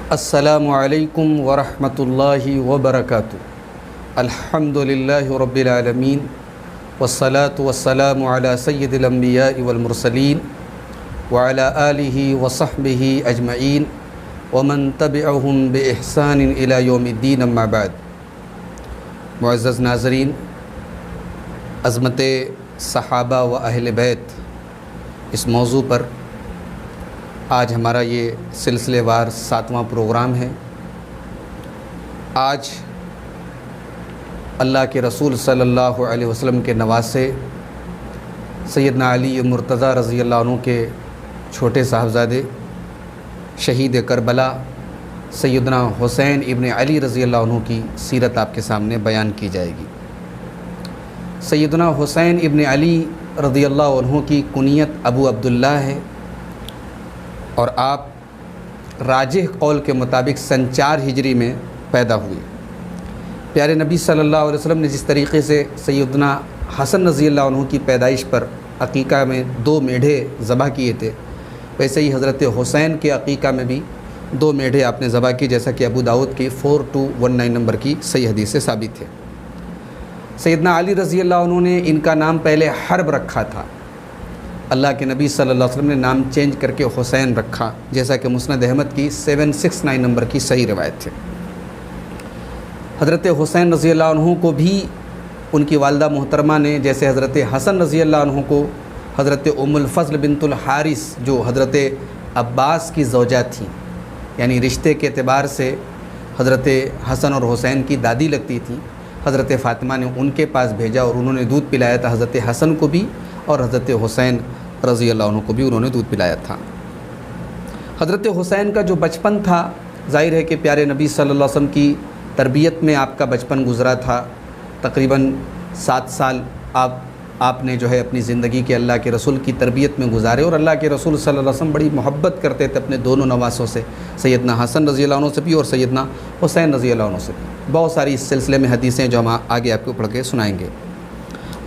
السلام علیکم ورحمۃ اللہ وبرکاتہ۔ الحمدللہ رب العالمین والصلاة والسلام علی سید الانبیاء والمرسلین وعلی آلہ وصحبہ اجمعین ومن تبعہم بإحسان الی یوم الدین، اما بعد۔ معزز ناظرین، عظمت صحابہ و اہل بیت اس موضوع پر آج ہمارا یہ سلسلے وار 7واں پروگرام ہے۔ آج اللہ کے رسول صلی اللہ علیہ وسلم کے نواسے سیدنا علی مرتضیٰ رضی اللہ عنہ کے چھوٹے صاحبزادے شہید کربلا سیدنا حسین ابن علی رضی اللہ عنہ کی سیرت آپ کے سامنے بیان کی جائے گی۔ سیدنا حسین ابن علی رضی اللہ عنہ کی کنیت ابو عبداللہ ہے، اور آپ راجح قول کے مطابق سن 4 ہجری میں پیدا ہوئے۔ پیارے نبی صلی اللہ علیہ وسلم نے جس طریقے سے سیدنا حسن رضی اللہ عنہ کی پیدائش پر عقیقہ میں 2 میڑھے ذبح کیے تھے، ویسے ہی حضرت حسین کے عقیقہ میں بھی 2 میڑھے آپ نے ذبح کی، جیسا کہ ابو داؤد کی 4219 نمبر کی صحیح حدیث سے ثابت ہے۔ سیدنا علی رضی اللہ عنہ نے ان کا نام پہلے حرب رکھا تھا، اللہ کے نبی صلی اللہ علیہ وسلم نے نام چینج کر کے حسین رکھا، جیسا کہ مسند احمد کی 769 نمبر کی صحیح روایت ہے۔ حضرت حسین رضی اللہ عنہ کو بھی ان کی والدہ محترمہ نے، جیسے حضرت حسن رضی اللہ عنہ کو حضرت ام الفضل بنت الحارث جو حضرت عباس کی زوجہ تھیں، یعنی رشتے کے اعتبار سے حضرت حسن اور حسین کی دادی لگتی تھیں، حضرت فاطمہ نے ان کے پاس بھیجا اور انہوں نے دودھ پلایا تھا حضرت حسن کو بھی، اور حضرت حسین رضی اللہ عنہ کو بھی انہوں نے دودھ پلایا تھا۔ حضرت حسین کا جو بچپن تھا، ظاہر ہے کہ پیارے نبی صلی اللہ علیہ وسلم کی تربیت میں آپ کا بچپن گزرا تھا۔ تقریباً 7 سال آپ نے جو ہے اپنی زندگی کے اللہ کے رسول کی تربیت میں گزارے، اور اللہ کے رسول صلی اللہ علیہ وسلم بڑی محبت کرتے تھے اپنے دونوں نواسوں سے، سیدنا حسن رضی اللہ عنہ سے بھی اور سیدنا حسین رضی اللہ عنہ سے بھی۔ بہت ساری اس سلسلے میں حدیثیں جو ہم آگے آپ کو پڑھ کے سنائیں گے۔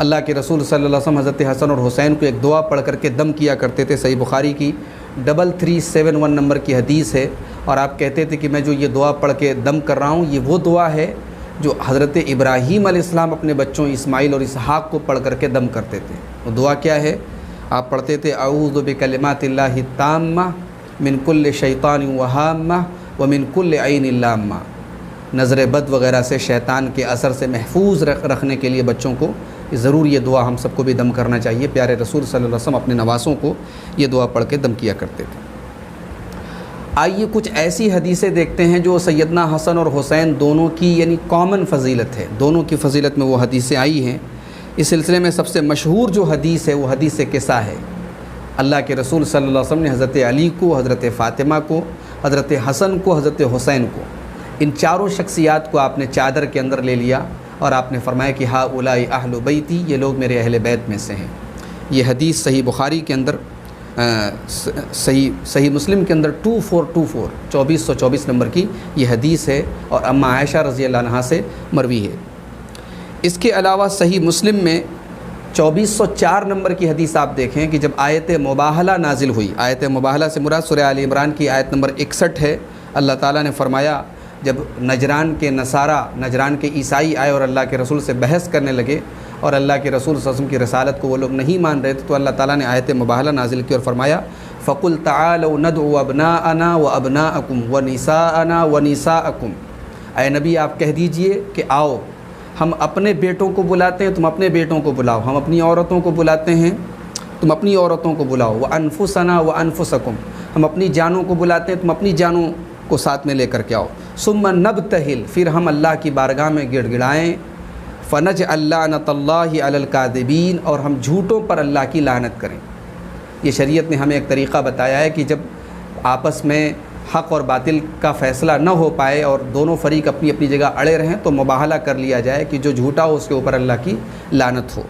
اللہ کے رسول صلی اللہ علیہ وسلم حضرت حسن اور حسین کو ایک دعا پڑھ کر کے دم کیا کرتے تھے۔ صحیح بخاری کی 3371 نمبر کی حدیث ہے، اور آپ کہتے تھے کہ میں جو یہ دعا پڑھ کے دم کر رہا ہوں، یہ وہ دعا ہے جو حضرت ابراہیم علیہ السلام اپنے بچوں اسماعیل اور اسحاق کو پڑھ کر کے دم کرتے تھے۔ وہ دعا کیا ہے؟ آپ پڑھتے تھے اعوذ بکلمات اللہ التامہ من کل شیطان وہامہ ومن کل عین لامہ۔ نظر بد وغیرہ سے، شیطان کے اثر سے محفوظ رکھنے کے لیے بچوں کو ضرور یہ دعا ہم سب کو بھی دم کرنا چاہیے۔ پیارے رسول صلی اللہ علیہ وسلم اپنے نواسوں کو یہ دعا پڑھ کے دم کیا کرتے تھے۔ آئیے کچھ ایسی حدیثیں دیکھتے ہیں جو سیدنا حسن اور حسین دونوں کی یعنی کامن فضیلت ہے، دونوں کی فضیلت میں وہ حدیثیں آئی ہیں۔ اس سلسلے میں سب سے مشہور جو حدیث ہے وہ حدیث قصہ ہے۔ اللہ کے رسول صلی اللہ علیہ وسلم نے حضرت علی کو، حضرت فاطمہ کو، حضرت حسن کو، حضرت حسین کو، ان چاروں شخصیات کو آپ نے چادر کے اندر لے لیا، اور آپ نے فرمایا کہ ہا اولائی اہل بیتی، یہ لوگ میرے اہل بیت میں سے ہیں۔ یہ حدیث صحیح بخاری کے اندر، صحیح مسلم کے اندر 2424 نمبر کی یہ حدیث ہے، اور اماں عائشہ رضی اللہ عنہا سے مروی ہے۔ اس کے علاوہ صحیح مسلم میں 2404 نمبر کی حدیث آپ دیکھیں کہ جب آیت مباہلہ نازل ہوئی، آیت مباہلہ سے مراد سورہ آل عمران کی آیت نمبر 61 ہے۔ اللہ تعالیٰ نے فرمایا جب نجران کے نصارہ، نجران کے عیسائی آئے اور اللہ کے رسول سے بحث کرنے لگے، اور اللہ کے رسول صلی اللہ علیہ وسلم کی رسالت کو وہ لوگ نہیں مان رہے تھے، تو اللہ تعالیٰ نے آیت مباہلہ نازل کی اور فرمایا فَقُلْ تَعَالَوْا نَدْعُ أَبْنَاءَنَا وَأَبْنَاءَكُمْ وَنِسَاءَنَا وَنِسَاءَكُمْ۔ اے نبی آپ کہہ دیجئے کہ آؤ، ہم اپنے بیٹوں کو بلاتے ہیں، تم اپنے بیٹوں کو بلاؤ، ہم اپنی عورتوں کو بلاتے ہیں، تم اپنی عورتوں کو بلاؤ، وَأَنفُسَنَا وَأَنفُسَكُمْ، ہم اپنی جانوں کو بلاتے ہیں، تم اپنی جانوں کو ساتھ میں لے کر کے آؤ، ثُمَّ نَبْتَهِلْ، پھر ہم اللہ کی بارگاہ میں گڑ گڑائیں، فَنَجْعَلْ لَعْنَةَ اللَّهِ عَلَى الْكَاذِبِينَ، اور ہم جھوٹوں پر اللہ کی لعنت کریں۔ یہ شریعت نے ہمیں ایک طریقہ بتایا ہے کہ جب آپس میں حق اور باطل کا فیصلہ نہ ہو پائے اور دونوں فریق اپنی اپنی جگہ اڑے رہیں، تو مباہلہ کر لیا جائے کہ جو جھوٹا ہو اس کے اوپر اللہ کی لعنت ہو۔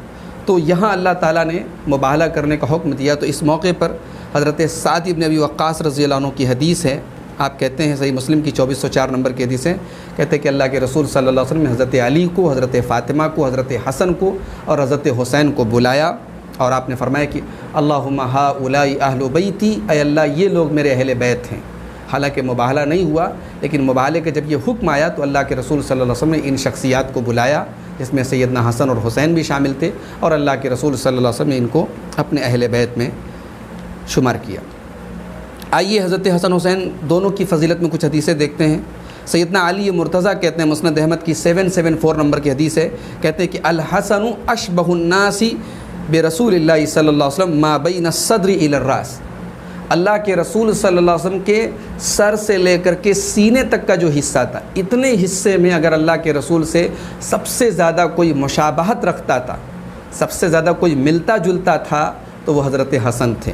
تو یہاں اللہ تعالیٰ نے مباہلہ کرنے کا حکم دیا۔ تو اس موقع پر حضرت سعد ابن ابی وقاص رضی اللہ عنہ کی حدیث ہے، آپ کہتے ہیں صحیح مسلم کی 2404 نمبر کی حدیث ہے، کہتے ہیں کہ اللہ کے رسول صلی اللہ علیہ وسلم نے حضرت علی کو، حضرت فاطمہ کو، حضرت حسن کو اور حضرت حسین کو بلایا، اور آپ نے فرمایا کہ اللہم ہا اولائی اہل بیتی، اے اللہ یہ لوگ میرے اہل بیت ہیں۔ حالانکہ مباہلہ نہیں ہوا، لیکن مباہلے کا جب یہ حکم آیا تو اللہ کے رسول صلی اللہ علیہ وسلم نے ان شخصیات کو بلایا، جس میں سیدنا حسن اور حسین بھی شامل تھے، اور اللہ کے رسول صلی اللہ علیہ وسلم نے ان کو اپنے اہل بیت میں شمار کیا۔ آئیے حضرت حسن حسین دونوں کی فضیلت میں کچھ حدیثیں دیکھتے ہیں۔ سیدنا علی مرتضیٰ کہتے ہیں، مسند احمد کی 774 نمبر کی حدیث ہے، کہتے ہیں کہ الحسن اشبہ الناس برسول اللہ صلی اللہ علیہ وسلم ما بین الصدر الی الراس۔ اللہ کے رسول صلی اللہ علیہ وسلم کے سر سے لے کر کے سینے تک کا جو حصہ تھا، اتنے حصے میں اگر اللہ کے رسول سے سب سے زیادہ کوئی مشابہت رکھتا تھا، سب سے زیادہ کوئی ملتا جلتا تھا تو وہ حضرت حسن تھے۔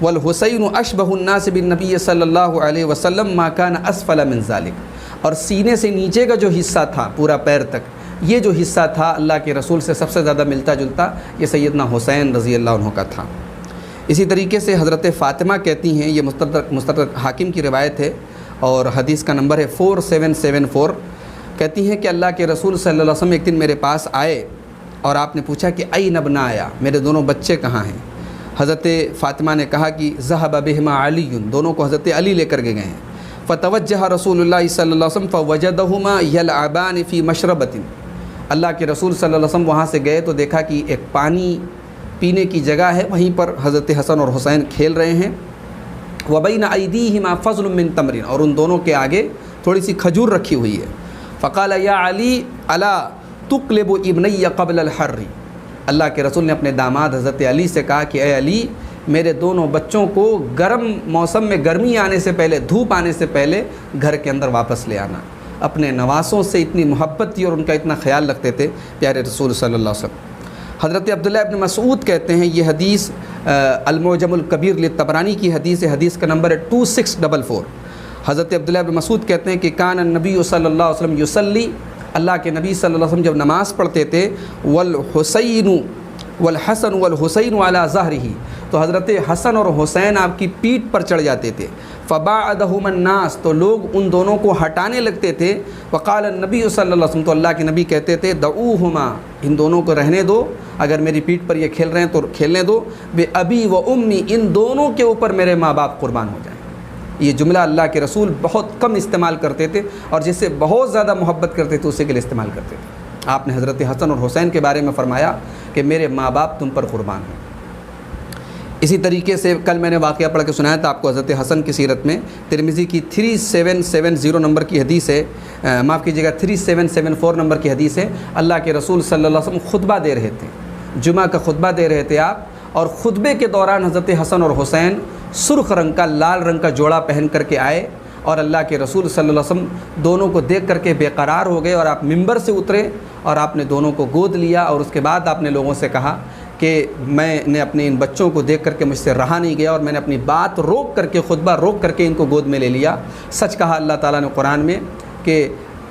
والحسین اشبہ الناس بالنبی صلی اللہ علیہ وسلم ما کان اسفل من ذلک، اور سینے سے نیچے کا جو حصہ تھا پورا پیر تک، یہ جو حصہ تھا اللہ کے رسول سے سب سے زیادہ ملتا جلتا، یہ سیدنا حسین رضی اللہ عنہ کا تھا۔ اسی طریقے سے حضرت فاطمہ کہتی ہیں، یہ مستدرک حاکم کی روایت ہے اور حدیث کا نمبر ہے 4774، کہتی ہیں کہ اللہ کے رسول صلی اللہ علیہ وسلم ایک دن میرے پاس آئے اور آپ نے پوچھا کہ این ابنایا، میرے دونوں بچے کہاں ہیں؟ حضرت فاطمہ نے کہا کہ ذہب بہما علی، دونوں کو حضرت علی لے کر گئے ہیں۔ فتوجہ رسول اللہ صلی اللہ علیہ وسلم فوجدہما یلعبان فی مشربۃ، اللہ کے رسول صلی اللہ علیہ وسلم وہاں سے گئے تو دیکھا کہ ایک پانی پینے کی جگہ ہے، وہیں پر حضرت حسن اور حسین کھیل رہے ہیں۔ وبین ایدیہما فضل من تمر، اور ان دونوں کے آگے تھوڑی سی کھجور رکھی ہوئی ہے۔ فقال یا علی الا تقلب ابنی قبل الحر، اللہ کے رسول نے اپنے داماد حضرت علی سے کہا کہ اے علی، میرے دونوں بچوں کو گرم موسم میں گرمی آنے سے پہلے، دھوپ آنے سے پہلے گھر کے اندر واپس لے آنا۔ اپنے نواسوں سے اتنی محبت تھی اور ان کا اتنا خیال رکھتے تھے پیارے رسول صلی اللہ علیہ وسلم۔ حضرت عبداللہ ابن مسعود کہتے ہیں، یہ حدیث المعجم الکبیر للطبرانی کی حدیث ہے، حدیث کا نمبر ہے 2644۔ حضرت عبداللہ ابن مسعود کہتے ہیں کہ کان النبی صلی اللہ علیہ وسلم یصلی، اللہ کے نبی صلی اللہ علیہ وسلم جب نماز پڑھتے تھے، والحسین والحسن والحسین علی ظہرہ، تو حضرت حسن اور حسین آپ کی پیٹھ پر چڑھ جاتے تھے۔ فباعدہم الناس، تو لوگ ان دونوں کو ہٹانے لگتے تھے۔ وقال النبی صلی اللہ علیہ وسلم، تو اللہ کے نبی کہتے تھے دعوہما، ان دونوں کو رہنے دو، اگر میری پیٹھ پر یہ کھیل رہے ہیں تو کھیلنے دو۔ بے ابی و امی، ان دونوں کے اوپر میرے ماں باپ قربان ہو جائیں۔ یہ جملہ اللہ کے رسول بہت کم استعمال کرتے تھے، اور جس سے بہت زیادہ محبت کرتے تھے اسی کے لیے استعمال کرتے تھے۔ آپ نے حضرت حسن اور حسین کے بارے میں فرمایا کہ میرے ماں باپ تم پر قربان ہیں۔ اسی طریقے سے کل میں نے واقعہ پڑھ کے سنایا تھا آپ کو حضرت حسن کی سیرت میں، ترمذی کی 3770 نمبر کی حدیث ہے، معاف کیجیے گا 3774 نمبر کی حدیث ہے۔ اللہ کے رسول صلی اللہ علیہ وسلم خطبہ دے رہے تھے، جمعہ کا خطبہ دے رہے تھے آپ، اور خطبے کے دوران حضرت حسن اور حسین سرخ رنگ کا، لال رنگ کا جوڑا پہن کر کے آئے، اور اللہ کے رسول صلی اللہ علیہ وسلم دونوں کو دیکھ کر کے بے قرار ہو گئے، اور آپ ممبر سے اترے اور آپ نے دونوں کو گود لیا، اور اس کے بعد آپ نے لوگوں سے کہا کہ میں نے اپنے ان بچوں کو دیکھ کر کے مجھ سے رہا نہیں گیا، اور میں نے اپنی بات روک کر کے، خطبہ روک کر کے ان کو گود میں لے لیا۔ سچ کہا اللہ تعالیٰ نے قرآن میں کہ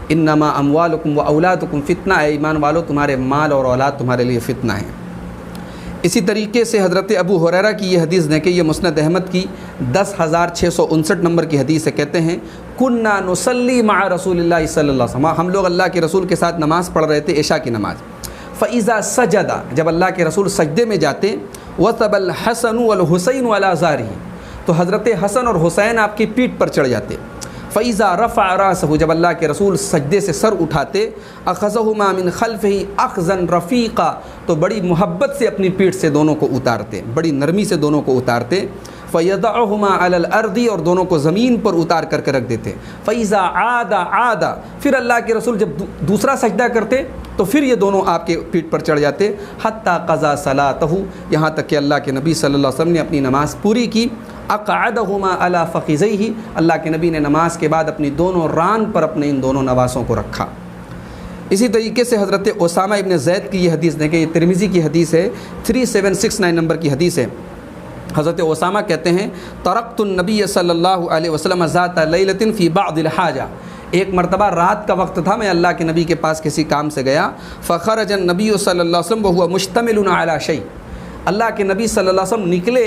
انما اموالکم و اولادکم فتنہ، اے ایمان والو تمہارے مال اور اولاد تمہارے لیے فتنہ ہے۔ اسی طریقے سے حضرت ابو ہریرہ کی یہ حدیث دیکھیں، یہ مسند احمد کی 10659 نمبر کی حدیث ہے، کہتے ہیں کنا نصلی مع رسول اللہ صلی اللہ علیہ وسلم، ہم لوگ اللہ کے رسول کے ساتھ نماز پڑھ رہے تھے، عشاء کی نماز۔ فَإِذَا سَجَدَ، جب اللہ کے رسول سجدے میں جاتے، وَثَبَ الْحَسَنُ وَالْحُسَيْنُ عَلَى ظَهْرِهِ، تو حضرت حسن اور حسین آپ کی پیٹھ پر چڑھ جاتے۔ فَإِذَا رَفَعَ رَأْسَهُ، جب اللہ کے رسول سجدے سے سر اٹھاتے، أَخَذَهُمَا مِنْ خَلْفِهِ أَخْذًا رَفِيقًا، تو بڑی محبت سے اپنی پیٹھ سے دونوں کو اتارتے، بڑی نرمی سے دونوں کو اتارتے۔ فَيَضَعُهُمَا عَلَى الْأَرْضِ، اور دونوں کو زمین پر اتار کر کے رکھ دیتے۔ فَإِذَا عَادَ، پھر اللہ کے رسول جب دوسرا سجدہ کرتے تو پھر یہ دونوں آپ کے پیٹھ پر چڑھ جاتے، حتیٰ قضا صلاتہ، یہاں تک کہ اللہ کے نبی صلی اللہ علیہ وسلم نے اپنی نماز پوری کی۔ اقعدہما علی فخذیہ، اللہ کے نبی نے نماز کے بعد اپنی دونوں ران پر اپنے ان دونوں نواسوں کو رکھا۔ اسی طریقے سے حضرت اسامہ ابن زید کی یہ حدیث دیکھیں، یہ ترمذی کی حدیث ہے، 3769 نمبر کی حدیث ہے۔ حضرت اسامہ کہتے ہیں ترکت النبی صلی اللہ علیہ وسلم ذات لیلۃ فی بعض الحاجہ، ایک مرتبہ رات کا وقت تھا، میں اللہ کے نبی کے پاس کسی کام سے گیا۔ فخرج النبی صلی اللہ علیہ وسلم وهو مشتمل علی شیء، اللہ کے نبی صلی اللہ علیہ وسلم نکلے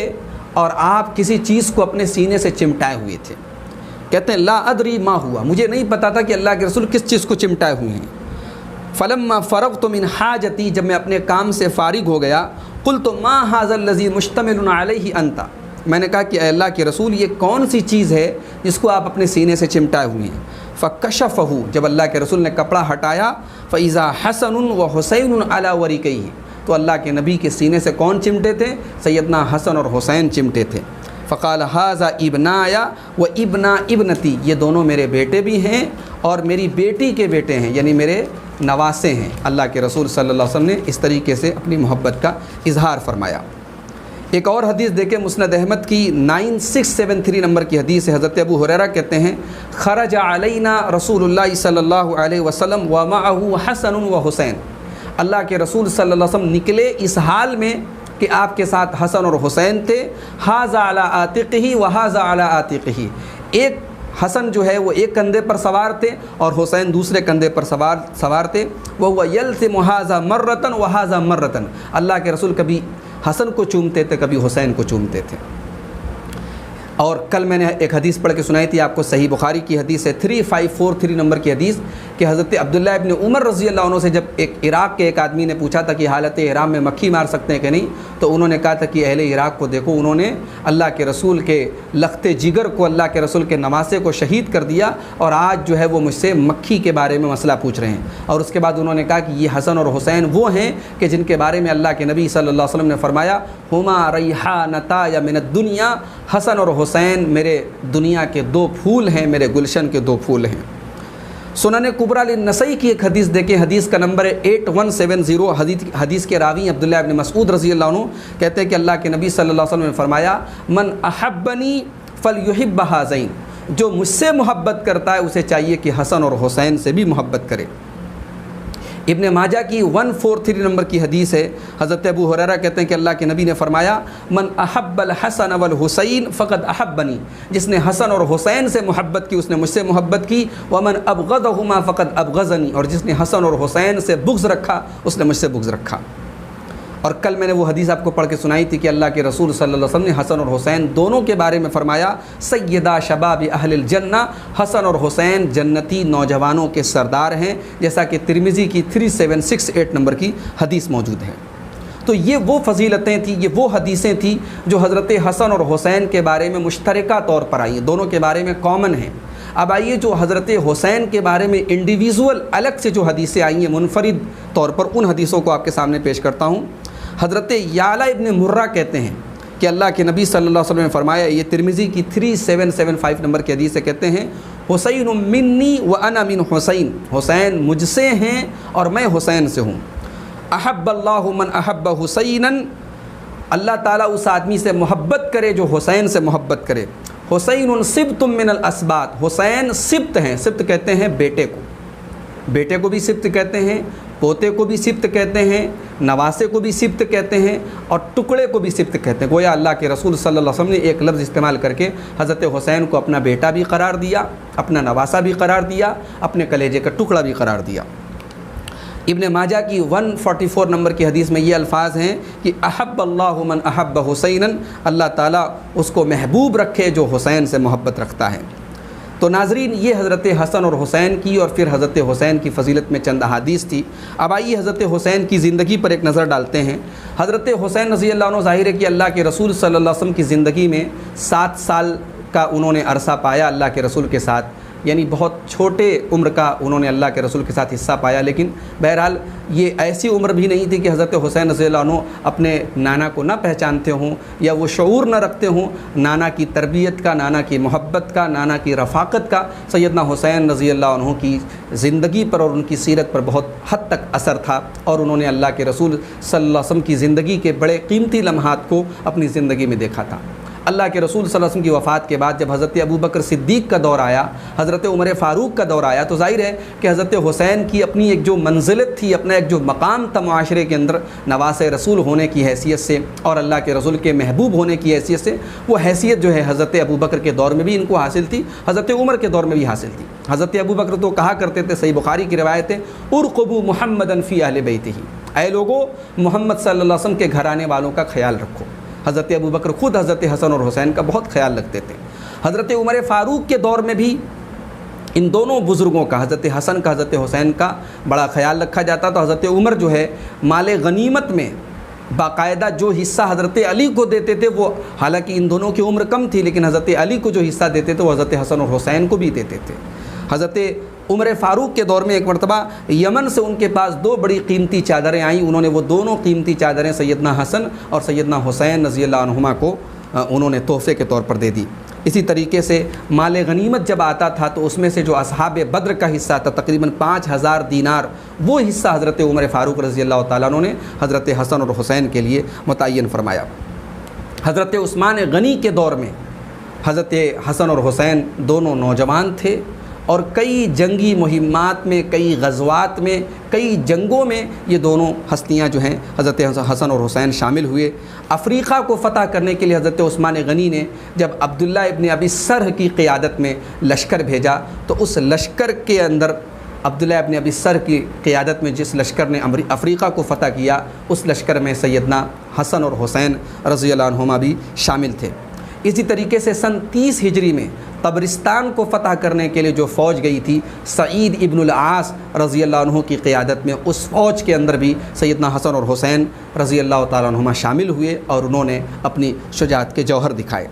اور آپ کسی چیز کو اپنے سینے سے چمٹائے ہوئے تھے۔ کہتے ہیں لا ادری ما ہوا، مجھے نہیں پتا تھا کہ اللہ کے رسول کس چیز کو چمٹائے ہوئے ہیں۔ فلما فرغت من حاجتی، جب میں اپنے کام سے فارغ ہو گیا، قلت ما ھذا الذی مشتمل علیہ انت، میں نے کہا کہ اے اللہ کے رسول یہ کون سی چیز ہے جس کو آپ اپنے سینے سے چمٹائے ہوئے ہیں؟ فکشفہ، جب اللہ کے رسول نے کپڑا ہٹایا، فاذا حسن و حسین علی ورکیہ، تو اللہ کے نبی کے سینے سے کون چمٹے تھے؟ سیدنا حسن اور حسین چمٹے تھے۔ فقال ھذا ابنایا و ابنا ابنتی، یہ دونوں میرے بیٹے بھی ہیں اور میری بیٹی کے بیٹے ہیں، یعنی میرے نواسے ہیں۔ اللہ کے رسول صلی اللہ علیہ وسلم نے اس طریقے سے اپنی محبت کا اظہار فرمایا۔ ایک اور حدیث دیکھیں، مسند احمد کی 9673 نمبر کی حدیث ہے۔ حضرت ابو ہریرہ کہتے ہیں خرج علینا رسول اللہ صلی اللہ علیہ وسلم ومعه حسن و حسین، اللہ کے رسول صلی اللہ علیہ وسلم نکلے اس حال میں کہ آپ کے ساتھ حسن اور حسین تھے، ھذا علی عاتقہ و ھذا علی عاتقہ، ایک حسن جو ہے وہ ایک کندھے پر سوار تھے اور حسین دوسرے کندھے پر سوار تھے، وہو یلثم ھذا مرۃ و ھذا مرۃ، اللہ کے رسول کبھی حسن کو چومتے تھے، کبھی حسین کو چومتے تھے۔ اور کل میں نے ایک حدیث پڑھ کے سنائی تھی آپ کو، صحیح بخاری کی حدیث ہے 3543 نمبر کی حدیث، کہ حضرت عبداللہ ابن عمر رضی اللہ عنہ سے جب ایک عراق کے ایک آدمی نے پوچھا تھا کہ حالت احرام میں مکھی مار سکتے ہیں کہ نہیں، تو انہوں نے کہا تھا کہ اہل عراق کو دیکھو، انہوں نے اللہ کے رسول کے لخت جگر کو، اللہ کے رسول کے نواسے کو شہید کر دیا، اور آج جو ہے وہ مجھ سے مکھی کے بارے میں مسئلہ پوچھ رہے ہیں۔ اور اس کے بعد انہوں نے کہا کہ یہ حسن اور حسین وہ ہیں کہ جن کے بارے میں اللہ کے نبی صلی اللہ علیہ وسلم نے فرمایا ہما ریحانتا من الدنیا، حسن اور حسین میرے دنیا کے دو پھول ہیں، میرے گلشن کے دو پھول ہیں۔ سنن کبریٰ للنسائی کی ایک حدیث دیکھیں، حدیث کا نمبر ہے 8170، حدیث کے راوی عبداللہ ابن مسعود رضی اللہ عنہ کہتے ہیں کہ اللہ کے نبی صلی اللہ علیہ وسلم نے فرمایا من احبنی فلیحب ھذین، جو مجھ سے محبت کرتا ہے اسے چاہیے کہ حسن اور حسین سے بھی محبت کرے۔ ابن ماجہ کی 143 نمبر کی حدیث ہے، حضرت ابو ہریرہ کہتے ہیں کہ اللہ کے نبی نے فرمایا من احب الحسن والحسین فقد احبنی، جس نے حسن اور حسین سے محبت کی اس نے مجھ سے محبت کی، ومن ابغضہما فقد ابغضنی، اور جس نے حسن اور حسین سے بغض رکھا اس نے مجھ سے بغض رکھا۔ اور کل میں نے وہ حدیث آپ کو پڑھ کے سنائی تھی کہ اللہ کے رسول صلی اللہ علیہ وسلم نے حسن اور حسین دونوں کے بارے میں فرمایا سیدہ شباب اہل الجنہ، حسن اور حسین جنتی نوجوانوں کے سردار ہیں، جیسا کہ ترمذی کی 3768 نمبر کی حدیث موجود ہے۔ تو یہ وہ فضیلتیں تھیں، یہ وہ حدیثیں تھیں جو حضرت حسن اور حسین کے بارے میں مشترکہ طور پر آئی ہیں، دونوں کے بارے میں کامن ہیں۔ اب آئیے جو حضرت حسین کے بارے میں انڈیویزول الگ سے جو حدیثیں آئی ہیں منفرد طور پر، ان حدیثوں کو آپ کے سامنے پیش کرتا ہوں۔ حضرت یعلا ابن مرہ کہتے ہیں کہ اللہ کے نبی صلی اللہ علیہ وسلم نے فرمایا، یہ ترمذی کی 3775 نمبر کی حدیث سے کہتے ہیں حسین منی و انا من حسین، حسین مجھ سے ہیں اور میں حسین سے ہوں۔ احب اللہ من احب حسینا، اللہ تعالیٰ اس آدمی سے محبت کرے جو حسین سے محبت کرے۔ حسین سبت من الاسباط، حسین سبت ہیں، سبت کہتے ہیں بیٹے کو، بیٹے کو بھی سبت کہتے ہیں، پوتے کو بھی سبت کہتے ہیں، نواسے کو بھی سبت کہتے ہیں، اور ٹکڑے کو بھی سبت کہتے ہیں۔ گویا اللہ کے رسول صلی اللہ علیہ وسلم نے ایک لفظ استعمال کر کے حضرت حسین کو اپنا بیٹا بھی قرار دیا، اپنا نواسا بھی قرار دیا، اپنے کلیجے کا ٹکڑا بھی قرار دیا۔ ابن ماجہ کی 144 نمبر کی حدیث میں یہ الفاظ ہیں کہ احب اللہ من احب حسینا، اللہ تعالیٰ اس کو محبوب رکھے جو حسین سے محبت رکھتا ہے۔ تو ناظرین، یہ حضرت حسن اور حسین کی اور پھر حضرت حسین کی فضیلت میں چند احادیث تھی۔ اب آئیے حضرت حسین کی زندگی پر ایک نظر ڈالتے ہیں۔ حضرت حسین رضی اللہ عنہ ظاہر ہے کہ اللہ کے رسول صلی اللہ علیہ وسلم کی زندگی میں 7 سال کا انہوں نے عرصہ پایا اللہ کے رسول کے ساتھ، یعنی بہت چھوٹے عمر کا انہوں نے اللہ کے رسول کے ساتھ حصہ پایا، لیکن بہرحال یہ ایسی عمر بھی نہیں تھی کہ حضرت حسین رضی اللہ عنہ اپنے نانا کو نہ پہچانتے ہوں یا وہ شعور نہ رکھتے ہوں نانا کی تربیت کا، نانا کی محبت کا، نانا کی رفاقت کا۔ سیدنا حسین رضی اللہ عنہ کی زندگی پر اور ان کی سیرت پر بہت حد تک اثر تھا، اور انہوں نے اللہ کے رسول صلی اللہ علیہ وسلم کی زندگی کے بڑے قیمتی لمحات کو اپنی زندگی میں دیکھا تھا۔ اللہ کے رسول صلی اللہ علیہ وسلم کی وفات کے بعد جب حضرت ابوبکر صدیق کا دور آیا، حضرت عمر فاروق کا دور آیا، تو ظاہر ہے کہ حضرت حسین کی اپنی ایک جو منزلت تھی، اپنا ایک جو مقام تھا معاشرے کے اندر نواز رسول ہونے کی حیثیت سے اور اللہ کے رسول کے محبوب ہونے کی حیثیت سے، وہ حیثیت جو ہے حضرت ابوبکر کے دور میں بھی ان کو حاصل تھی، حضرت عمر کے دور میں بھی حاصل تھی۔ حضرت ابوبکر تو کہا کرتے تھے، صحیح بخاری کی روایت ہے، ارقبوا محمدًا فی اہل بیتہ، اے لوگو محمد صلی اللہ علیہ وسلم کے گھرانے والوں کا خیال رکھو۔ حضرت ابوبکر خود حضرت حسن اور حسین کا بہت خیال رکھتے تھے۔ حضرت عمر فاروق کے دور میں بھی ان دونوں بزرگوں کا، حضرت حسن کا، حضرت حسین کا بڑا خیال رکھا جاتا۔ تو حضرت عمر جو ہے مال غنیمت میں باقاعدہ جو حصہ حضرت علی کو دیتے تھے وہ، حالانکہ ان دونوں کی عمر کم تھی، لیکن حضرت علی کو جو حصہ دیتے تھے وہ حضرت حسن اور حسین کو بھی دیتے تھے۔ حضرت عمر فاروق کے دور میں ایک مرتبہ یمن سے ان کے پاس 2 بڑی قیمتی چادریں آئیں، انہوں نے وہ دونوں قیمتی چادریں سیدنا حسن اور سیدنا حسین رضی اللہ عنہما کو انہوں نے تحفے کے طور پر دے دی۔ اسی طریقے سے مال غنیمت جب آتا تھا تو اس میں سے جو اصحاب بدر کا حصہ تھا تقریباً 5000 دینار، وہ حصہ حضرت عمر فاروق رضی اللہ تعالیٰ عنہ نے حضرت حسن اور حسین کے لیے متعین فرمایا۔ حضرت عثمان غنی کے دور میں حضرت حسن اور حسین دونوں نوجوان تھے اور کئی جنگی مہمات میں، کئی غزوات میں، کئی جنگوں میں یہ دونوں ہستیاں جو ہیں حضرت حسن اور حسین شامل ہوئے۔ افریقہ کو فتح کرنے کے لیے حضرت عثمان غنی نے جب عبداللہ ابن ابی سرح کی قیادت میں لشکر بھیجا تو اس لشکر کے اندر عبداللہ ابن ابی سرح کی قیادت میں جس لشکر نے افریقہ کو فتح کیا، اس لشکر میں سیدنا حسن اور حسین رضی اللہ عنہما بھی شامل تھے۔ اسی طریقے سے سن 30 ہجری میں طبرستان کو فتح کرنے کے لیے جو فوج گئی تھی سعید ابن العاص رضی اللہ عنہ کی قیادت میں، اس فوج کے اندر بھی سیدنا حسن اور حسین رضی اللہ تعالیٰ عنہما شامل ہوئے اور انہوں نے اپنی شجاعت کے جوہر دکھائے۔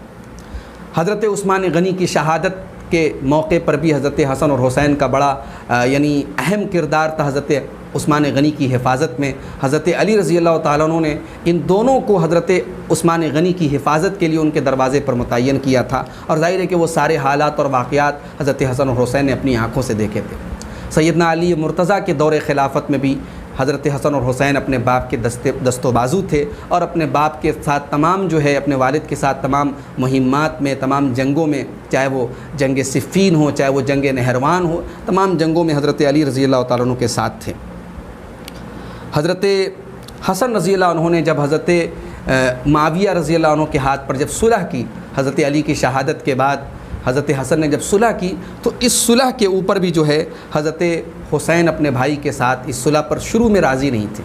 حضرت عثمان غنی کی شہادت کے موقع پر بھی حضرت حسن اور حسین کا بڑا اہم کردار تھا حضرت عثمان غنی کی حفاظت میں۔ حضرت علی رضی اللہ تعالیٰ عنہ نے ان دونوں کو حضرت عثمان غنی کی حفاظت کے لیے ان کے دروازے پر متعین کیا تھا، اور ظاہر ہے کہ وہ سارے حالات اور واقعات حضرت حسن اور حسین نے اپنی آنکھوں سے دیکھے تھے۔ سیدنا علی مرتضیٰ کے دور خلافت میں بھی حضرت حسن اور حسین اپنے باپ کے دست و بازو تھے، اور اپنے باپ کے ساتھ تمام اپنے والد کے ساتھ تمام مہمات میں، تمام جنگوں میں، چاہے وہ جنگ صفین ہو، چاہے وہ جنگ نہروان ہو، تمام جنگوں میں حضرت علی رضی اللہ تعالیٰ عنہ کے ساتھ تھے۔ حضرت حسن رضی اللہ عنہ نے جب حضرت معاویہ رضی اللہ عنہ کے ہاتھ پر جب صلح کی، حضرت علی کی شہادت کے بعد حضرت حسن نے جب صلح کی تو اس صلح کے اوپر بھی حضرت حسین اپنے بھائی کے ساتھ اس صلح پر شروع میں راضی نہیں تھے۔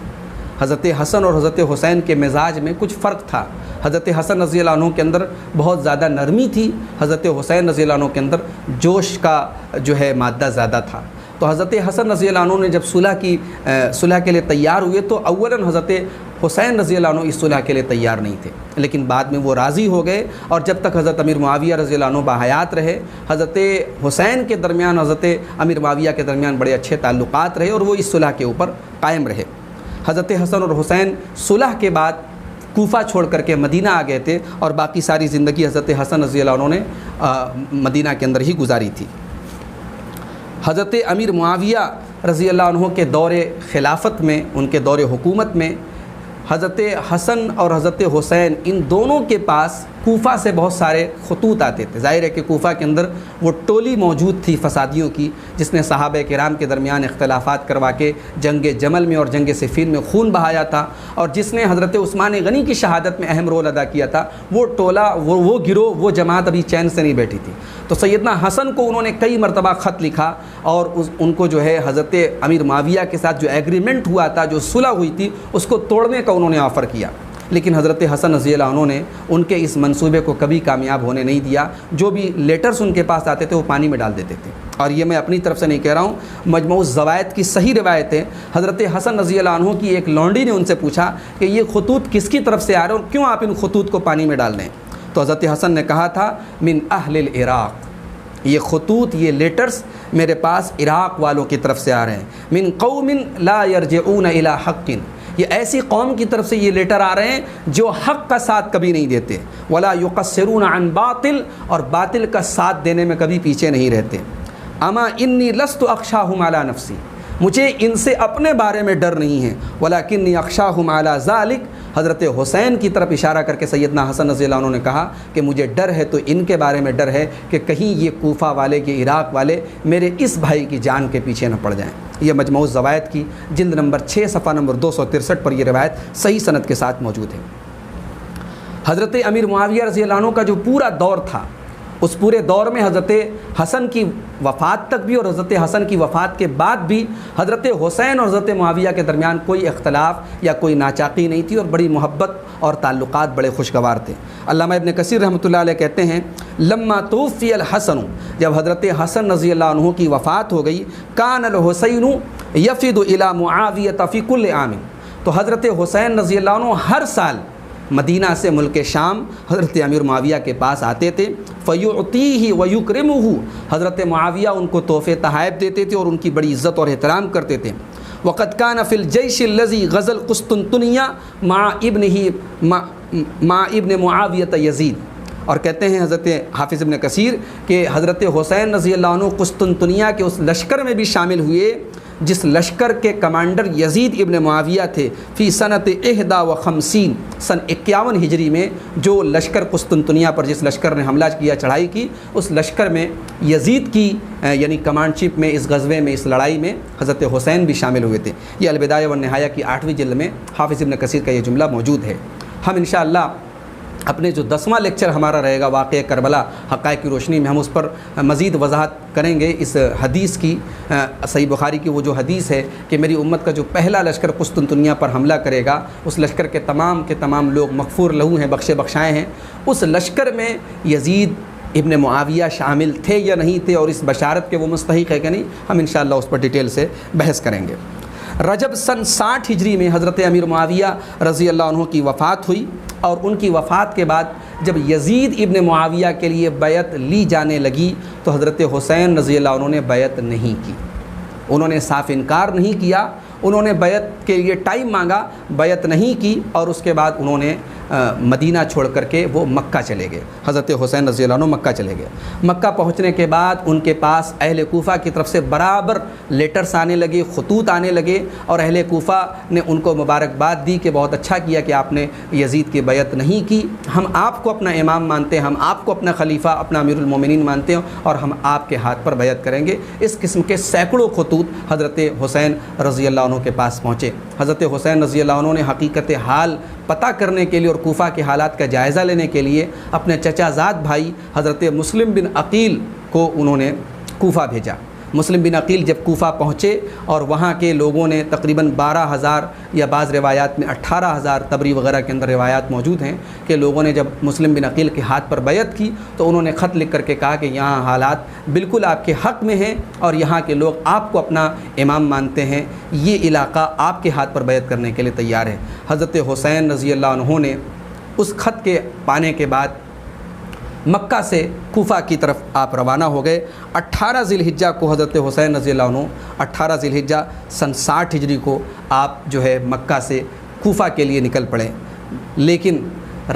حضرت حسن اور حضرت حسین کے مزاج میں کچھ فرق تھا۔ حضرت حسن رضی اللہ عنہ کے اندر بہت زیادہ نرمی تھی، حضرت حسین رضی اللہ عنہ کے اندر جوش کا مادہ زیادہ تھا۔ تو حضرت حسن رضی اللہ عنہ نے جب صلح کے لیے تیار ہوئے تو اولاً حضرت حسین رضی اللہ عنہ اس صلح کے لیے تیار نہیں تھے، لیکن بعد میں وہ راضی ہو گئے، اور جب تک حضرت امیر معاویہ رضی اللہ عنہ باحیات رہے، حضرت حسین کے درمیان حضرت امیر معاویہ کے درمیان بڑے اچھے تعلقات رہے، اور وہ اس صلح کے اوپر قائم رہے۔ حضرت حسن اور حسین صلح کے بعد کوفہ چھوڑ کر کے مدینہ آ گئے تھے، اور باقی ساری زندگی حضرت حسن رضی اللہ عنہ نے مدینہ کے اندر ہی گزاری تھی۔ حضرت امیر معاویہ رضی اللہ عنہ کے دور خلافت میں، ان کے دور حکومت میں، حضرت حسن اور حضرت حسین ان دونوں کے پاس کوفہ سے بہت سارے خطوط آتے تھے۔ ظاہر ہے کہ کوفہ کے اندر وہ ٹولی موجود تھی فسادیوں کی، جس نے صحابہ کرام کے درمیان اختلافات کروا کے جنگ جمل میں اور جنگ صفین میں خون بہایا تھا، اور جس نے حضرت عثمان غنی کی شہادت میں اہم رول ادا کیا تھا، وہ ٹولہ، وہ گروہ، وہ جماعت ابھی چین سے نہیں بیٹھی تھی۔ تو سیدنا حسن کو انہوں نے کئی مرتبہ خط لکھا، اور ان کو حضرت امیر معاویہ کے ساتھ جو ایگریمنٹ ہوا تھا، جو صلح ہوئی تھی، اس کو توڑنے کا انہوں نے آفر کیا، لیکن حضرت حسن رضی اللہ عنہ نے ان کے اس منصوبے کو کبھی کامیاب ہونے نہیں دیا۔ جو بھی لیٹرز ان کے پاس آتے تھے وہ پانی میں ڈال دیتے تھے، اور یہ میں اپنی طرف سے نہیں کہہ رہا ہوں، مجموع الزوائد کی صحیح روایتیں۔ حضرت حسن رضی اللہ عنہ کی ایک لونڈی نے ان سے پوچھا کہ یہ خطوط کس کی طرف سے آ رہے ہیں اور کیوں آپ ان خطوط کو پانی میں ڈال رہے ہیں؟ تو حضرت حسن نے کہا تھا من اہل العراق، یہ خطوط، یہ لیٹرز میرے پاس عراق والوں کی طرف سے آ رہے ہیں۔ من قوم لا یرجعون الی حق، یہ ایسی قوم کی طرف سے یہ لیٹر آ رہے ہیں جو حق کا ساتھ کبھی نہیں دیتے، ولا یقصرون عن باطل، اور باطل کا ساتھ دینے میں کبھی پیچھے نہیں رہتے۔ اما انی لست اخشاہم علی نفسی، مجھے ان سے اپنے بارے میں ڈر نہیں ہے، ولکنی اخشاہم علی ذالک، حضرت حسین کی طرف اشارہ کر کے سیدنا حسن رضی اللہ عنہ نے کہا کہ مجھے ڈر ہے تو ان کے بارے میں ڈر ہے کہ کہیں یہ کوفہ والے، یہ عراق والے میرے اس بھائی کی جان کے پیچھے نہ پڑ جائیں۔ یہ مجموع الزوائد کی جلد نمبر 6 صفحہ نمبر 263 پر یہ روایت صحیح سند کے ساتھ موجود ہے۔ حضرت امیر معاویہ رضی اللہ عنہ کا جو پورا دور تھا، اس پورے دور میں حضرت حسن کی وفات تک بھی اور حضرت حسن کی وفات کے بعد بھی حضرت حسین اور حضرت معاویہ کے درمیان کوئی اختلاف یا کوئی ناچاقی نہیں تھی، اور بڑی محبت اور تعلقات بڑے خوشگوار تھے۔ علامہ ابن کثیر رحمۃ اللہ علیہ کہتے ہیں لما توفی الحسن، جب حضرت حسن رضی اللہ عنہ کی وفات ہو گئی، کان الحسین یفد الی معاویہ فی کل عام، تو تو حضرت حسین رضی اللہ عنہ ہر سال مدینہ سے ملک شام حضرت امیر معاویہ کے پاس آتے تھے، فیعطیہ ویکرمہ، حضرت معاویہ ان کو تحفے تحائف دیتے تھے اور ان کی بڑی عزت اور احترام کرتے تھے۔ وقد کان فی الجیش الذی غزا القسطنطنیہ مع ابن معاویہ یزید، اور کہتے ہیں حضرت حافظ ابن کثیر کہ حضرت حسین رضی اللہ عنہ قسطنطنیہ کے اس لشکر میں بھی شامل ہوئے جس لشکر کے کمانڈر یزید ابن معاویہ تھے، فی سنت 51 سن 51 ہجری میں جو لشکر قسطنطنیہ پر جس لشکر نے حملہ کیا، چڑھائی کی، اس لشکر میں یزید کی یعنی کمانڈشپ میں اس غزوے میں اس لڑائی میں حضرت حسین بھی شامل ہوئے تھے۔ یہ البدایہ والنہایہ کی 8ویں جلد میں حافظ ابن کثیر کا یہ جملہ موجود ہے۔ ہم انشاءاللہ اپنے جو 10واں لیکچر ہمارا رہے گا واقعہ کربلا حقائق کی روشنی میں، ہم اس پر مزید وضاحت کریں گے اس حدیث کی، صحیح بخاری کی وہ جو حدیث ہے کہ میری امت کا جو پہلا لشکر قسطنطنیہ پر حملہ کرے گا اس لشکر کے تمام لوگ مغفور لہو ہیں، بخشے بخشائے ہیں۔ اس لشکر میں یزید ابن معاویہ شامل تھے یا نہیں تھے اور اس بشارت کے وہ مستحق ہے کہ نہیں، ہم انشاءاللہ اس پر ڈیٹیل سے بحث کریں گے۔ رجب سن 60 ہجری میں حضرت امیر معاویہ رضی اللہ عنہ کی وفات ہوئی، اور ان کی وفات کے بعد جب یزید ابن معاویہ کے لیے بیعت لی جانے لگی تو حضرت حسین رضی اللہ عنہ نے بیعت نہیں کی، انہوں نے صاف انکار نہیں کیا، انہوں نے بیعت کے لیے ٹائم مانگا، بیعت نہیں کی، اور اس کے بعد انہوں نے مدینہ چھوڑ کر کے وہ مکہ چلے گئے۔ حضرت حسین رضی اللہ عنہ مکہ چلے گئے۔ مکہ پہنچنے کے بعد ان کے پاس اہل کوفہ کی طرف سے برابر لیٹرز آنے لگے، خطوط آنے لگے، اور اہل کوفہ نے ان کو مبارکباد دی کہ بہت اچھا کیا کہ آپ نے یزید کی بیعت نہیں کی، ہم آپ کو اپنا امام مانتے ہیں، ہم آپ کو اپنا خلیفہ، اپنا امیر المومنین مانتے ہیں، اور ہم آپ کے ہاتھ پر بیعت کریں گے۔ اس قسم کے سینکڑوں خطوط حضرت حسین رضی اللہ عنہ کے پاس پہنچے۔ حضرت حسین رضی اللہ عنہ نے حقیقت حال پتہ کرنے کے لیے اور کوفہ کے حالات کا جائزہ لینے کے لیے اپنے چچا زاد بھائی حضرت مسلم بن عقیل کو انہوں نے کوفہ بھیجا۔ مسلم بن عقیل جب کوفہ پہنچے اور وہاں کے لوگوں نے تقریباً 12,000 یا بعض روایات میں 18,000 تبری وغیرہ کے اندر روایات موجود ہیں کہ لوگوں نے جب مسلم بن عقیل کے ہاتھ پر بیعت کی تو انہوں نے خط لکھ کر کے کہا کہ یہاں حالات بالکل آپ کے حق میں ہیں اور یہاں کے لوگ آپ کو اپنا امام مانتے ہیں، یہ علاقہ آپ کے ہاتھ پر بیعت کرنے کے لیے تیار ہے۔ حضرت حسین رضی اللہ عنہ نے اس خط کے پانے کے بعد مکہ سے کوفہ کی طرف آپ روانہ ہو گئے۔ 18 ذی الحجہ کو حضرت حسین رضی اللہ عنہ 18 ذی الحجہ سن 60 ہجری کو آپ جو ہے مکہ سے کوفہ کے لیے نکل پڑے، لیکن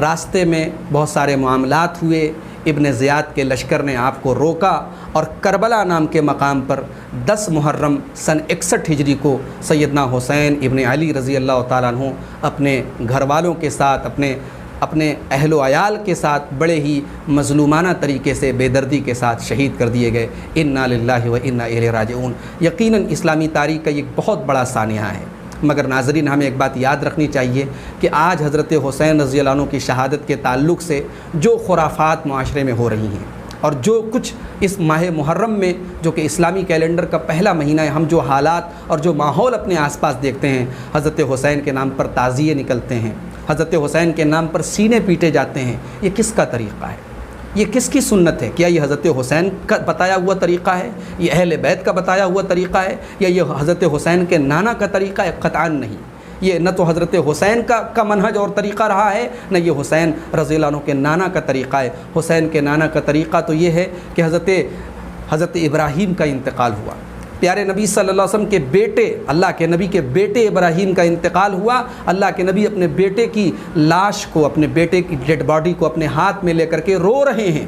راستے میں بہت سارے معاملات ہوئے۔ ابن زیاد کے لشکر نے آپ کو روکا اور کربلا نام کے مقام پر 10 محرم سن 61 ہجری کو سیدنا حسین ابن علی رضی اللہ تعالیٰ عنہ اپنے گھر والوں کے ساتھ اپنے اہل و عیال کے ساتھ بڑے ہی مظلومانہ طریقے سے بے دردی کے ساتھ شہید کر دیے گئے۔ انا للہ و انا الیہ راجعون۔ یقیناً اسلامی تاریخ کا یہ بہت بڑا سانحہ ہے، مگر ناظرین ہمیں ایک بات یاد رکھنی چاہیے کہ آج حضرت حسین رضی اللہ عنہ کی شہادت کے تعلق سے جو خرافات معاشرے میں ہو رہی ہیں اور جو کچھ اس ماہ محرم میں جو کہ اسلامی کیلنڈر کا پہلا مہینہ ہے، ہم جو حالات اور جو ماحول اپنے آس پاس دیکھتے ہیں، حضرت حسین کے نام پر تعزیے نکلتے ہیں، حضرت حسین کے نام پر سینے پیٹے جاتے ہیں، یہ کس کا طریقہ ہے؟ یہ کس کی سنت ہے؟ کیا یہ حضرت حسین کا بتایا ہوا طریقہ ہے؟ یہ اہل بیت کا بتایا ہوا طریقہ ہے؟ یا یہ حضرت حسین کے نانا کا طریقہ ہے؟ قطعاً نہیں، یہ نہ تو حضرت حسین کا منہج اور طریقہ رہا ہے، نہ یہ حسین رضی اللہ عنہ کے نانا کا طریقہ ہے۔ حسین کے نانا کا طریقہ تو یہ ہے کہ حضرت ابراہیم کا انتقال ہوا، پیارے نبی صلی اللہ علیہ وسلم کے بیٹے، اللہ کے نبی کے بیٹے ابراہیم کا انتقال ہوا، اللہ کے نبی اپنے بیٹے کی لاش کو، اپنے بیٹے کی ڈیڈ باڈی کو اپنے ہاتھ میں لے کر کے رو رہے ہیں،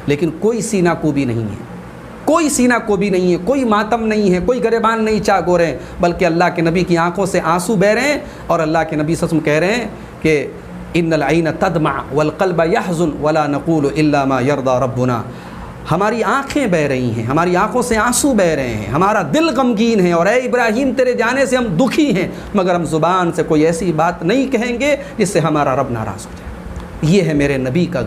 لیکن کوئی سینہ کوبی نہیں ہے، کوئی سینہ کوبی نہیں ہے، کوئی ماتم نہیں ہے، کوئی گریبان نہیں چاک ہو رہے ہیں، بلکہ اللہ کے نبی کی آنکھوں سے آنسو بہہ رہے ہیں، اور اللہ کے نبی صلی اللہ علیہ وسلم کہہ رہے ہیں کہ ان العین تدمع والقلب يحزن ولا نقول الا ما يرضى ربنا۔ ہماری آنکھیں بہہ رہی ہیں، ہماری آنکھوں سے آنسو بہہ رہے ہیں، ہمارا دل غمگین ہے، اور اے ابراہیم تیرے جانے سے ہم دکھی ہیں، مگر ہم زبان سے کوئی ایسی بات نہیں کہیں گے جس سے ہمارا رب ناراض ہو جائے۔ یہ ہے میرے نبی کا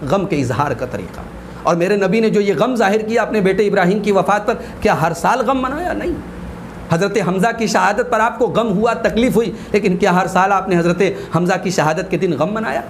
غم کے اظہار کا طریقہ۔ اور میرے نبی نے جو یہ غم ظاہر کیا اپنے بیٹے ابراہیم کی وفات پر، کیا ہر سال غم منایا؟ نہیں۔ حضرت حمزہ کی شہادت پر آپ کو غم ہوا، تکلیف ہوئی، لیکن کیا ہر سال آپ نے حضرت حمزہ کی شہادت کے دن غم منایا؟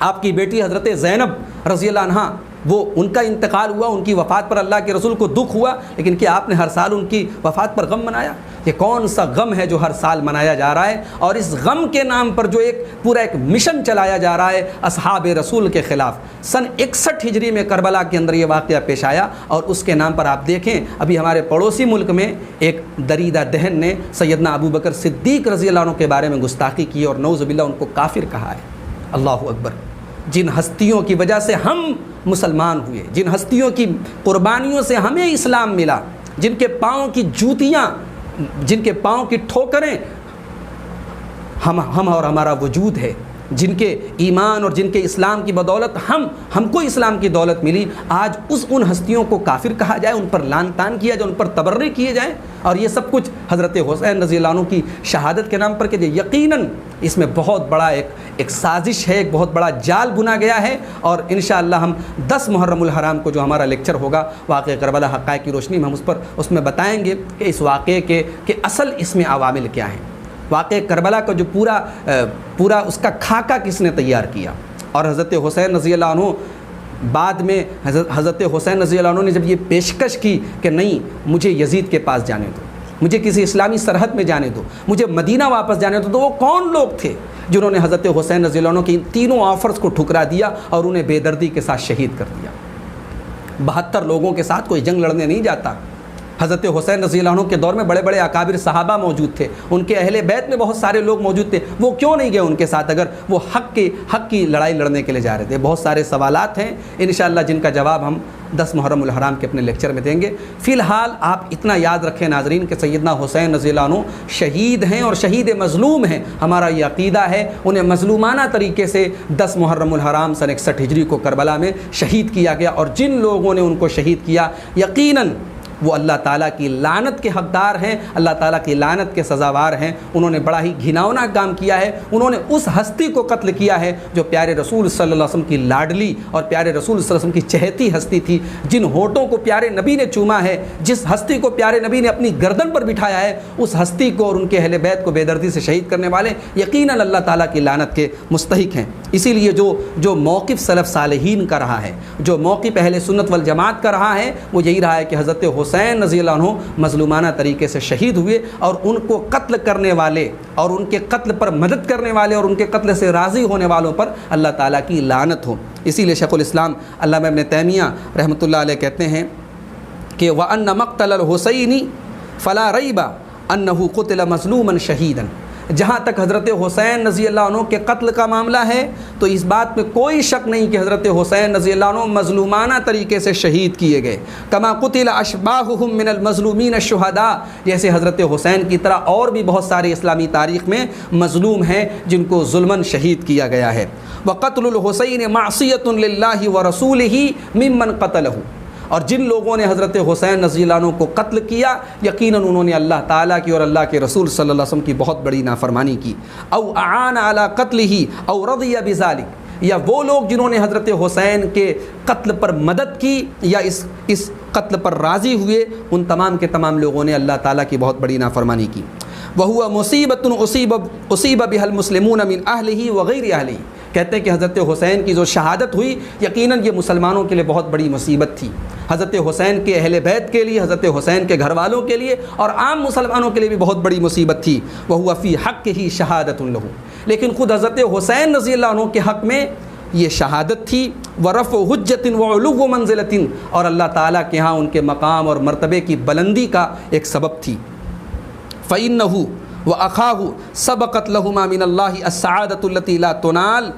آپ کی بیٹی حضرت زینب رضی اللہ عنہا وہ ان کا انتقال ہوا، ان کی وفات پر اللہ کے رسول کو دکھ ہوا، لیکن کیا آپ نے ہر سال ان کی وفات پر غم منایا؟ یہ کون سا غم ہے جو ہر سال منایا جا رہا ہے؟ اور اس غم کے نام پر جو ایک مشن چلایا جا رہا ہے اصحاب رسول کے خلاف۔ سن 61 ہجری میں کربلا کے اندر یہ واقعہ پیش آیا، اور اس کے نام پر آپ دیکھیں ابھی ہمارے پڑوسی ملک میں ایک دریدہ دہن نے سیدنا ابو بکر صدیق رضی اللہ عنہ کے بارے میں گستاخی کی اور نعوذ باللہ ان کو کافر کہا ہے۔ اللہ اکبر! جن ہستیوں کی وجہ سے ہم مسلمان ہوئے، جن ہستیوں کی قربانیوں سے ہمیں اسلام ملا، جن کے پاؤں کی جوتیاں، جن کے پاؤں کی ٹھوکریں ہم اور ہمارا وجود ہے، جن کے ایمان اور جن کے اسلام کی بدولت ہم کو اسلام کی دولت ملی، آج ان ہستیوں کو کافر کہا جائے، ان پر لعن طعن کیا جائے، ان پر تبرئے کیے جائیں، اور یہ سب کچھ حضرت حسین رضی اللہ عنہ کی شہادت کے نام پر کہ یقیناً اس میں بہت بڑا ایک سازش ہے، ایک بہت بڑا جال بنا گیا ہے۔ اور انشاءاللہ ہم 10 محرم الحرام کو جو ہمارا لیکچر ہوگا واقعہ کربلا حقائق کی روشنی میں ہم اس میں بتائیں گے کہ اس واقعے کے اصل اس میں عوامل کیا ہیں، واقعہ کربلا کا جو پورا اس کا خاکہ کس نے تیار کیا۔ اور حضرت حسین رضی اللہ عنہ بعد میں حضرت حسین رضی اللہ عنہ نے جب یہ پیشکش کی کہ نہیں، مجھے یزید کے پاس جانے دو، مجھے کسی اسلامی سرحد میں جانے دو، مجھے مدینہ واپس جانے دو، تو وہ کون لوگ تھے جنہوں نے حضرت حسین رضی اللہ عنہ کی ان تینوں آفرز کو ٹھکرا دیا اور انہیں بے دردی کے ساتھ شہید کر دیا؟ 72 لوگوں کے ساتھ کوئی جنگ لڑنے نہیں جاتا۔ حضرت حسین رضی اللہ عنہ کے دور میں بڑے بڑے اکابر صحابہ موجود تھے، ان کے اہل بیت میں بہت سارے لوگ موجود تھے، وہ کیوں نہیں گئے ان کے ساتھ اگر وہ حق کی لڑائی لڑنے کے لیے جا رہے تھے؟ بہت سارے سوالات ہیں انشاءاللہ جن کا جواب ہم 10 محرم الحرام کے اپنے لیکچر میں دیں گے۔ فی الحال آپ اتنا یاد رکھیں ناظرین کہ سیدنا حسین رضی اللہ عنہ شہید ہیں اور شہید مظلوم ہیں۔ ہمارا یہ عقیدہ ہے انہیں مظلومانہ طریقے سے 10 محرم الحرام سن 61 ہجری کو کربلا میں شہید کیا گیا، اور جن لوگوں نے ان کو شہید کیا یقیناً وہ اللہ تعالیٰ کی لعنت کے حقدار ہیں، اللہ تعالیٰ کی لعنت کے سزاوار ہیں۔ انہوں نے بڑا ہی گھناؤنا کام کیا ہے، انہوں نے اس ہستی کو قتل کیا ہے جو پیارے رسول صلی اللہ علیہ وسلم کی لاڈلی اور پیارے رسول صلی اللہ علیہ وسلم کی چہتی ہستی تھی، جن ہونٹوں کو پیارے نبی نے چوما ہے، جس ہستی کو پیارے نبی نے اپنی گردن پر بٹھایا ہے، اس ہستی کو اور ان کے اہل بیت کو بے دردی سے شہید کرنے والے یقیناً اللہ تعالیٰ کی لعنت کے مستحق ہیں۔ اسی لیے جو موقف سلف صالحین کا رہا ہے، جو موقف اہل سنت والجماعت کا رہا ہے، وہ یہی رہا ہے کہ حضرت حسین رضی اللہ عنہ مظلومانہ طریقے سے شہید ہوئے، اور ان کو قتل کرنے والے اور ان کے قتل پر مدد کرنے والے اور ان کے قتل سے راضی ہونے والوں پر اللہ تعالیٰ کی لعنت ہو۔ اسی لیے شیخ الاسلام علامہ ابن تیمیہ رحمۃ اللہ علیہ کہتے ہیں کہ وَأَنَّ مَقْتَلَ الْحُسَيْنِ فَلَا رَيْبَ أَنَّهُ قُتِلَ مَظْلُومًا شَهِيدًا۔ جہاں تک حضرت حسین رضی اللہ عنہ کے قتل کا معاملہ ہے تو اس بات میں کوئی شک نہیں کہ حضرت حسین رضی اللہ عنہ مظلومانہ طریقے سے شہید کیے گئے، کما قتل اشباہہم من المظلومین الشہداء، جیسے حضرت حسین کی طرح اور بھی بہت سارے اسلامی تاریخ میں مظلوم ہیں جن کو ظلماً شہید کیا گیا ہے۔ وقتل الحسین معصیۃ للہ ورسولہ ممن قتلہ، اور جن لوگوں نے حضرت حسین رضی اللہ عنہ کو قتل کیا یقیناً انہوں نے اللہ تعالیٰ کی اور اللہ کے رسول صلی اللہ علیہ وسلم کی بہت بڑی نافرمانی کی۔ او اعان علی قتلہ او رضی بذلک، یا وہ لوگ جنہوں نے حضرت حسین کے قتل پر مدد کی یا اس قتل پر راضی ہوئے، ان تمام کے تمام لوگوں نے اللہ تعالیٰ کی بہت بڑی نافرمانی کی۔ وہو مصیبۃ اصیب بها المسلمون من اہلہ وغیر اہلہ، کہتے ہیں کہ حضرت حسین کی جو شہادت ہوئی یقیناً یہ مسلمانوں کے لیے بہت بڑی مصیبت تھی، حضرت حسین کے اہل بیت کے لیے، حضرت حسین کے گھر والوں کے لیے اور عام مسلمانوں کے لیے بھی بہت بڑی مصیبت تھی۔ وہو فی حقہ شہادۃ لہ، لیکن خود حضرت حسین رضی اللہ عنہ کے حق میں یہ شہادت تھی، ورفع حجت وعلو منزلۃ، اور اللہ تعالیٰ کے ہاں ان کے مقام اور مرتبے کی بلندی کا ایک سبب تھی۔ فإنہ وأخاہ سبقت لہما من اللہ السعادۃ التی لا تنال،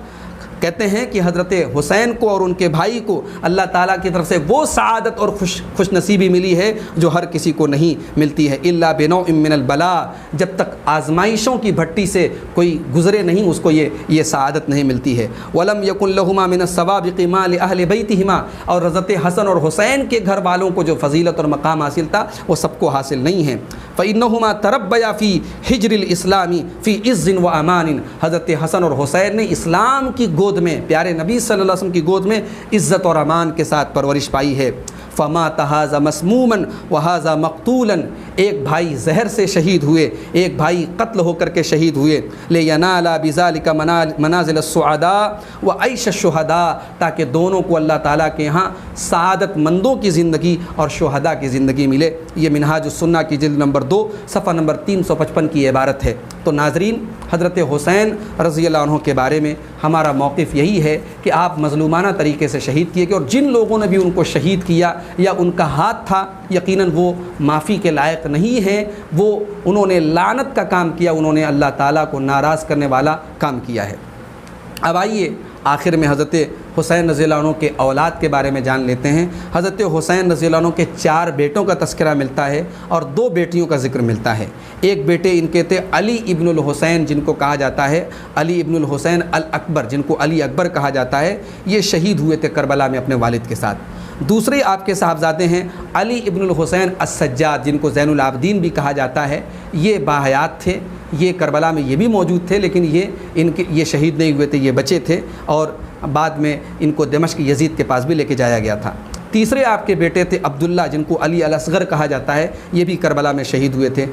کہتے ہیں کہ حضرت حسین کو اور ان کے بھائی کو اللہ تعالیٰ کی طرف سے وہ سعادت اور خوش نصیبی ملی ہے جو ہر کسی کو نہیں ملتی ہے، الا بنوع من البلاء، جب تک آزمائشوں کی بھٹی سے کوئی گزرے نہیں اس کو یہ سعادت نہیں ملتی ہے۔ ولم یکن لہما من السوابق ما لأہل بیتہما، اور حضرت حسن اور حسین کے گھر والوں کو جو فضیلت اور مقام حاصل تھا وہ سب کو حاصل نہیں ہے۔ فإنہما تربیا فی حجر الاسلام فی عز و امان، حضرت حسن اور حسین نے اسلام کی گود میں، پیارے نبی صلی اللہ علیہ وسلم کی گود میں عزت اور امان کے ساتھ پرورش پائی ہے۔ فمات ھذا مسموما وھذا مقتولا، ایک بھائی زہر سے شہید ہوئے، ایک بھائی قتل ہو کر کے شہید ہوئے، لینال بذلک منازل السعداء وعیش الشہداء، تاکہ دونوں کو اللہ تعالیٰ کے یہاں سعادت مندوں کی زندگی اور شہداء کی زندگی ملے۔ یہ منہاج السنہ کی جلد نمبر 2 صفحہ نمبر 355 کی عبارت ہے۔ تو ناظرین، حضرت حسین رضی اللہ عنہ کے بارے میں ہمارا موقف یہی ہے کہ آپ مظلومانہ طریقے سے شہید کیے گئے، اور جن لوگوں نے بھی ان کو شہید کیا یا ان کا ہاتھ تھا، یقیناً وہ معافی کے لائق نہیں ہیں، انہوں نے لعنت کا کام کیا، انہوں نے اللہ تعالیٰ کو ناراض کرنے والا کام کیا ہے۔ اب آئیے آخر میں حضرت حسین رضی اللہ عنہ کے اولاد کے بارے میں جان لیتے ہیں۔ حضرت حسین رضی اللہ عنہ کے 4 بیٹوں کا تذکرہ ملتا ہے اور 2 بیٹیوں کا ذکر ملتا ہے۔ ایک بیٹے ان کے تھے علی ابن الحسین، جن کو کہا جاتا ہے علی ابن الحسین الاکبر، جن کو علی اکبر کہا جاتا ہے، یہ شہید ہوئے تھے کربلا میں اپنے والد کے ساتھ۔ دوسرے آپ کے صاحبزادے ہیں علی ابن الحسین السجاد، جن کو زین العابدین بھی کہا جاتا ہے، یہ باحیات تھے، یہ کربلا میں یہ بھی موجود تھے، لیکن یہ شہید نہیں ہوئے تھے، یہ بچے تھے، اور بعد میں ان کو دمشق یزید کے پاس بھی لے کے جایا گیا تھا۔ تیسرے آپ کے بیٹے تھے عبداللہ، جن کو علی الاصغر کہا جاتا ہے، یہ بھی کربلا میں شہید ہوئے تھے۔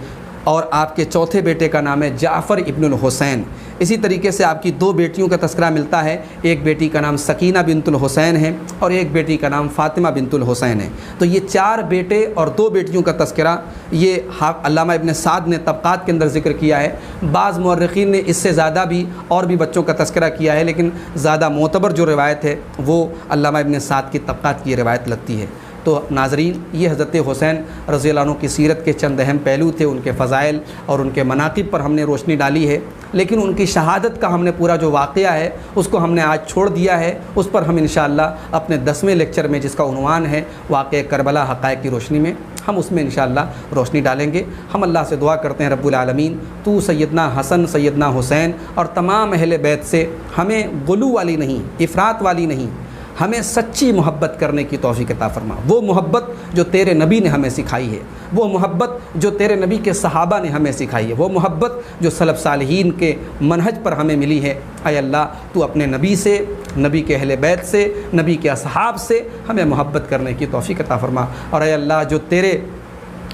اور آپ کے چوتھے بیٹے کا نام ہے جعفر ابن الحسین۔ اسی طریقے سے آپ کی 2 بیٹیوں کا تذکرہ ملتا ہے، ایک بیٹی کا نام سکینہ بنت الحسین ہے اور ایک بیٹی کا نام فاطمہ بنت الحسین ہے۔ تو یہ 4 بیٹے اور 2 بیٹیوں کا تذکرہ یہ علامہ ابن سعد نے طبقات کے اندر ذکر کیا ہے۔ بعض مورخین نے اس سے زیادہ بھی اور بھی بچوں کا تذکرہ کیا ہے، لیکن زیادہ معتبر جو روایت ہے وہ علامہ ابن سعد کی طبقات کی روایت لگتی ہے۔ تو ناظرین، یہ حضرت حسین رضی اللہ عنہ کی سیرت کے چند اہم پہلو تھے، ان کے فضائل اور ان کے مناقب پر ہم نے روشنی ڈالی ہے، لیکن ان کی شہادت کا ہم نے پورا جو واقعہ ہے اس کو ہم نے آج چھوڑ دیا ہے۔ اس پر ہم انشاءاللہ اپنے 10ویں لیکچر میں، جس کا عنوان ہے واقعہ کربلا حقائق کی روشنی میں، ہم اس میں انشاءاللہ روشنی ڈالیں گے۔ ہم اللہ سے دعا کرتے ہیں رب العالمین تو سیدنا حسن، سیدنا حسین اور تمام اہل بیت سے ہمیں غلو والی نہیں، افراط والی نہیں، ہمیں سچی محبت کرنے کی توفیق عطا فرما۔ وہ محبت جو تیرے نبی نے ہمیں سکھائی ہے، وہ محبت جو تیرے نبی کے صحابہ نے ہمیں سکھائی ہے، وہ محبت جو سلف صالحین کے منہج پر ہمیں ملی ہے۔ اے اللہ، تو اپنے نبی سے، نبی کے اہل بیت سے، نبی کے اصحاب سے ہمیں محبت کرنے کی توفیق عطا فرما۔ اور اے اللہ، جو تیرے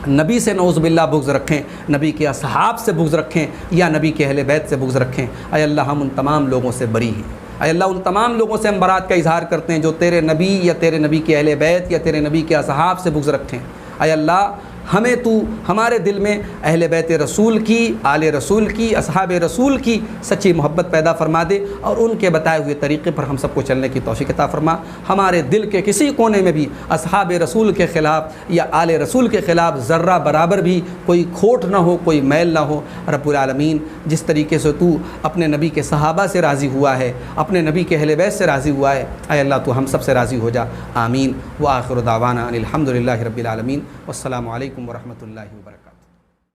نبی سے نعوذ باللہ بغض رکھیں، نبی کے اصحاب سے بغض رکھیں یا نبی کے اہل بیت سے بغض رکھیں، اے اللہ ہم ان تمام لوگوں سے بری ہیں۔ اے اللہ، ان تمام لوگوں سے ہم برات کا اظہار کرتے ہیں جو تیرے نبی یا تیرے نبی کے اہل بیت یا تیرے نبی کے اصحاب سے بغض رکھیں۔ اے اللہ، ہمیں تو ہمارے دل میں اہل بیت رسول کی، آل رسول کی، اصحاب رسول کی سچی محبت پیدا فرما دے، اور ان کے بتائے ہوئے طریقے پر ہم سب کو چلنے کی توفیق عطا فرما۔ ہمارے دل کے کسی کونے میں بھی اصحاب رسول کے خلاف یا آل رسول کے خلاف ذرہ برابر بھی کوئی کھوٹ نہ ہو، کوئی میل نہ ہو۔ رب العالمین، جس طریقے سے تو اپنے نبی کے صحابہ سے راضی ہوا ہے، اپنے نبی کے اہل بیت سے راضی ہوا ہے، اے اللہ تو ہم سب سے راضی ہو جا، آمین۔ وآخر دعوانا ان الحمد للہ رب العالمین، والسلام علیکم ورحمۃ اللہ وبرکاتہ۔